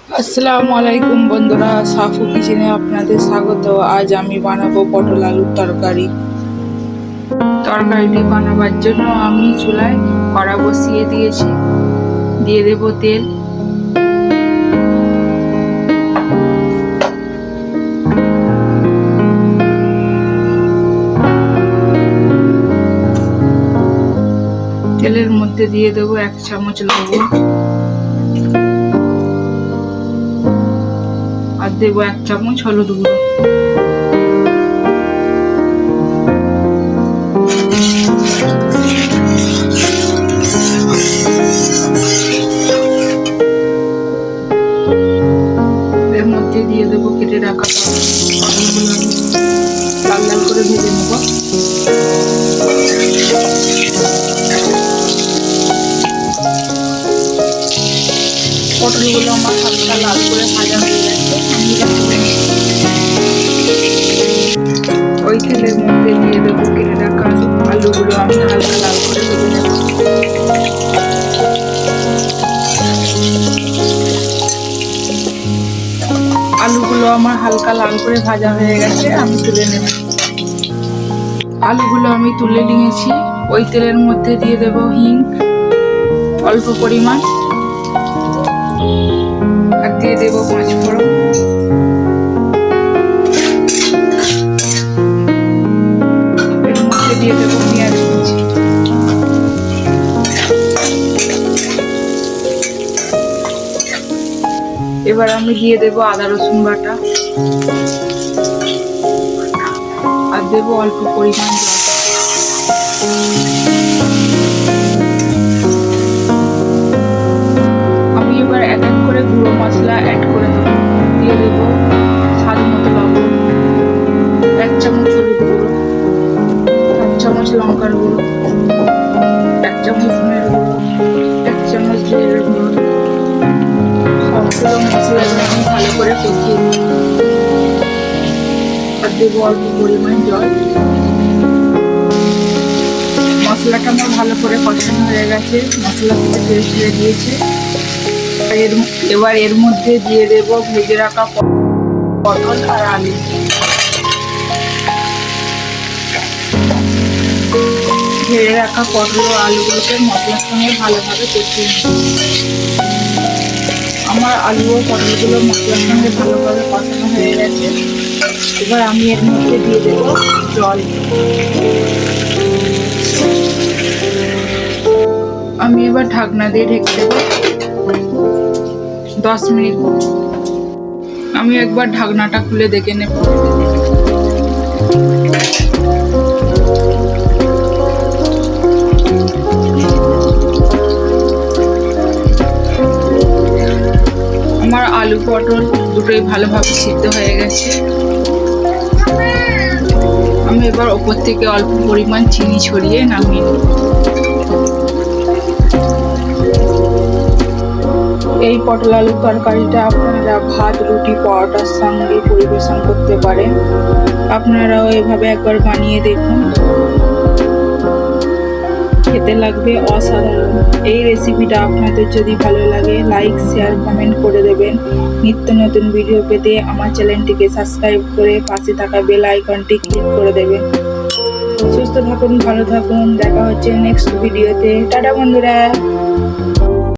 আসসালামু আলাইকুম বন্ধুরা, সাফু কিচেনে আপনাদের স্বাগত। আজ আমি বানাবো পটল আলুর তরকারি। তরকারিটি বানাবার জন্য আমি চুলায় কড়া বসিয়ে দিয়েছি। দিয়ে দেব তেল। তেলের মধ্যে দিয়ে দেব 1 চামচ লবণ আর দেব 1 চামচ হলুদ গুঁড়ো। এর মধ্যে দিয়ে দেবো কেটে রাখা পটলগুলো, লাল লাল করে ভেজে নেব। পটলগুলো আমার হালকা লাল করে ভাজা হয়ে গেছে। ওই তেলের মধ্যে দিয়ে দেবো কেটে রাখা আলুগুলো আমি হালকা লাল করে ভেজে নেব। আলুগুলো আমার হালকা লাল করে ভাজা হয়ে গেছে, আমি তুলে নেব। আলুগুলো আমি তুলে নিয়েছি। ওই তেলের মধ্যে দিয়ে দেব হিং অল্প পরিমাণ, আর দিয়ে দেব 5 ফোড়ন। এর মধ্যে দিয়ে দেব পেঁয়াজ কুচি। এবার আমি দিয়ে দেব আদা রসুন বাটা, আর দেব অল্প পরিমাণ জল। আমি এবার এক এক করে গুঁড়ো মশলা অ্যাড করে দেব। দিয়ে দেব স্বাদ মতো লবণ, 1 চামচ হলুদ গুঁড়ো, 1 চামচ লঙ্কার গুঁড়ো, 1 চামচ ধনের গুঁড়ো, 1 চামচ জিরের গুঁড়ো। সবগুলো মশলা আমি ভালো করে কষিয়ে নিই। আর দেবো অল্প পরিমাণ জল। মশলাটা আমার ভালো করে কষানো হয়ে গেছে, মশলা থেকে তেল ছেড়ে দিয়েছে। এবার এর মধ্যে দিয়ে দেব ভেজে রাখা পটল আর আলু। ভেজে রাখা পটল ও আলুগুলোকে মশলার সঙ্গে ভালোভাবে কষিয়ে নিই। আমার আলু ও পটলগুলো মশলার সঙ্গে ভালোভাবে কষানো হয়ে গেছে। এবার আমি এর মধ্যে দিয়ে দেব জল। আমি এবার ঢাকনা দিয়ে ঢেকে দেব 10 মিনিট। আমি একবার ঢাকনাটা খুলে দেখে নেব। আমার আলু পটল দুটোই ভালোভাবে সিদ্ধ হয়ে গেছে। আমি এবার ওপর থেকে অল্প পরিমাণ চিনি ছড়িয়ে নামিয়ে নেব। এই পটল আলুর তরকারিটা আপনারা ভাত, রুটি, পরোটার সঙ্গে পরিবেশন করতে পারেন। আপনারাও এভাবে একবার বানিয়ে দেখুন, খেতে লাগবে অসাধারণ। এই রেসিপিটা আপনাদের যদি ভালো লাগে লাইক, শেয়ার, কমেন্ট করে দেবেন। নিত্য নতুন ভিডিও পেতে আমার চ্যানেলটিকে সাবস্ক্রাইব করে পাশে থাকা বেল আইকনটি ক্লিক করে দেবেন। সুস্থ থাকুন, ভালো থাকুন। দেখা হচ্ছে নেক্সট ভিডিওতে। টাটা বন্ধুরা।